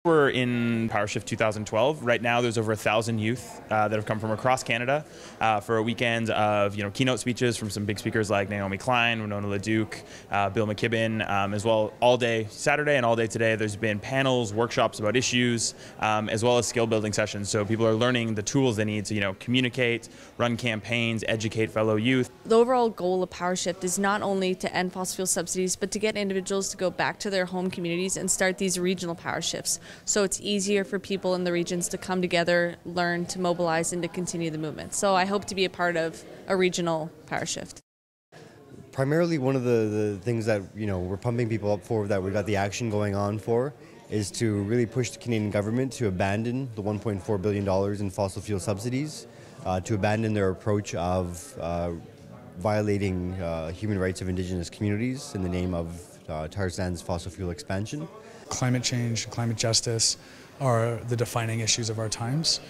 We're in PowerShift 2012. Right now there's over 1,000 youth that have come from across Canada for a weekend of keynote speeches from some big speakers like Naomi Klein, Winona LaDuke, Bill McKibben, as well all day Saturday and all day today. There's been panels, workshops about issues, as well as skill building sessions. So people are learning the tools they need to communicate, run campaigns, educate fellow youth. The overall goal of PowerShift is not only to end fossil fuel subsidies, but to get individuals to go back to their home communities and start these regional power shifts. So it's easier for people in the regions to come together, learn, to mobilize, and to continue the movement. So I hope to be a part of a regional power shift. Primarily one of the things that we're pumping people up for, that we've got the action going on for, is to really push the Canadian government to abandon the $1.4 billion in fossil fuel subsidies, to abandon their approach of violating human rights of Indigenous communities in the name of tar sands fossil fuel expansion. Climate change and climate justice are the defining issues of our times.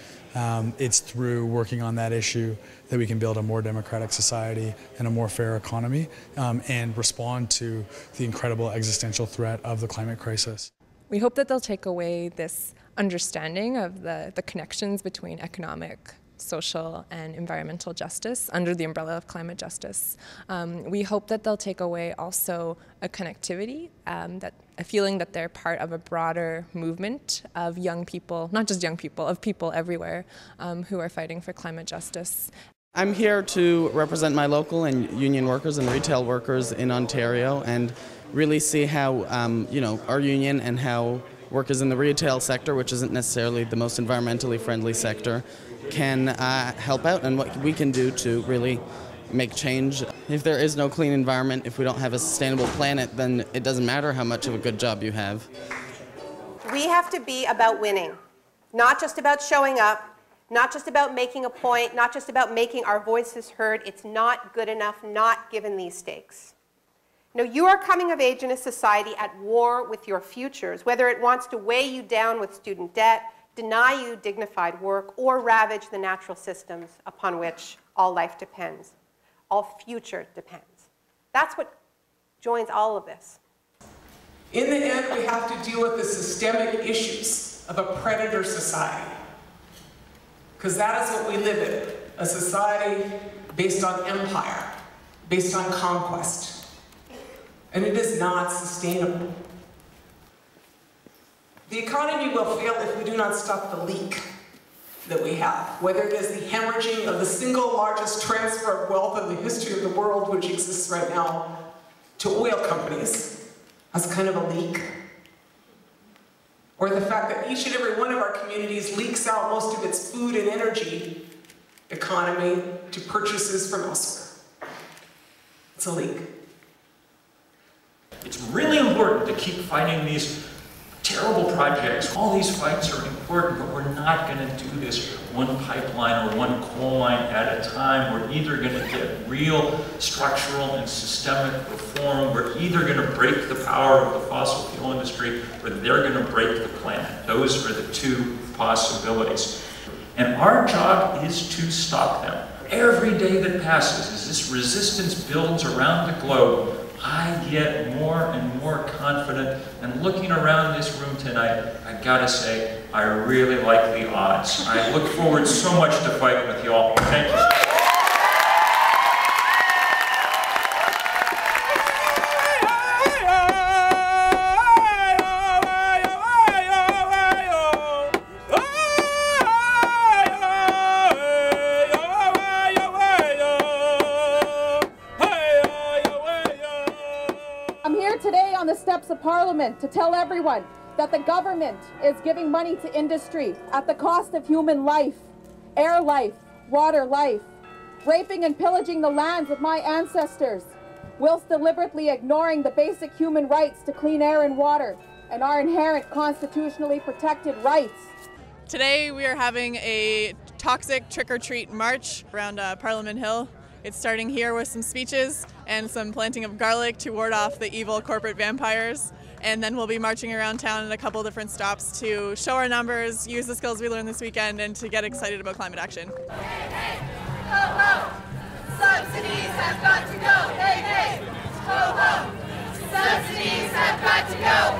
It's through working on that issue that we can build a more democratic society and a more fair economy, and respond to the incredible existential threat of the climate crisis. We hope that they'll take away this understanding of the connections between economic, social and environmental justice under the umbrella of climate justice. We hope that they'll take away also a connectivity, a feeling that they're part of a broader movement of young people, not just young people, of people everywhere who are fighting for climate justice. I'm here to represent my local and union workers and retail workers in Ontario, and really see how our union and how workers in the retail sector, which isn't necessarily the most environmentally friendly sector, can help out, and what we can do to really make change. If there is no clean environment, if we don't have a sustainable planet, then it doesn't matter how much of a good job you have. We have to be about winning, not just about showing up, not just about making a point, not just about making our voices heard. It's not good enough, not given these stakes. You are coming of age in a society at war with your futures, whether it wants to weigh you down with student debt, deny you dignified work, or ravage the natural systems upon which all life depends. All future depends. That's what joins all of this. In the end, we have to deal with the systemic issues of a predator society. Because that is what we live in, a society based on empire, based on conquest. And it is not sustainable. The economy will fail if we do not stop the leak that we have, whether it is the hemorrhaging of the single largest transfer of wealth in the history of the world, which exists right now, to oil companies as kind of a leak, or the fact that each and every one of our communities leaks out most of its food and energy economy to purchases from elsewhere. It's a leak. It's really important to keep fighting these terrible projects. All these fights are important, but we're not going to do this one pipeline or one coal mine at a time. We're either going to get real structural and systemic reform. We're either going to break the power of the fossil fuel industry, or they're going to break the planet. Those are the two possibilities. And our job is to stop them. Every day that passes, as this resistance builds around the globe, I get more and more confident, and looking around this room tonight, I gotta say, I really like the odds. I look forward so much to fighting with you all. Thank you. Today on the steps of Parliament to tell everyone that the government is giving money to industry at the cost of human life, air life, water life, raping and pillaging the lands of my ancestors, whilst deliberately ignoring the basic human rights to clean air and water and our inherent constitutionally protected rights. Today we are having a toxic trick-or-treat march around Parliament Hill. It's starting here with some speeches and some planting of garlic to ward off the evil corporate vampires. And then we'll be marching around town at a couple different stops to show our numbers, use the skills we learned this weekend, and to get excited about climate action. Hey, hey, ho, ho. Subsidies have got to go. Hey, hey, ho, ho. Subsidies have got to go.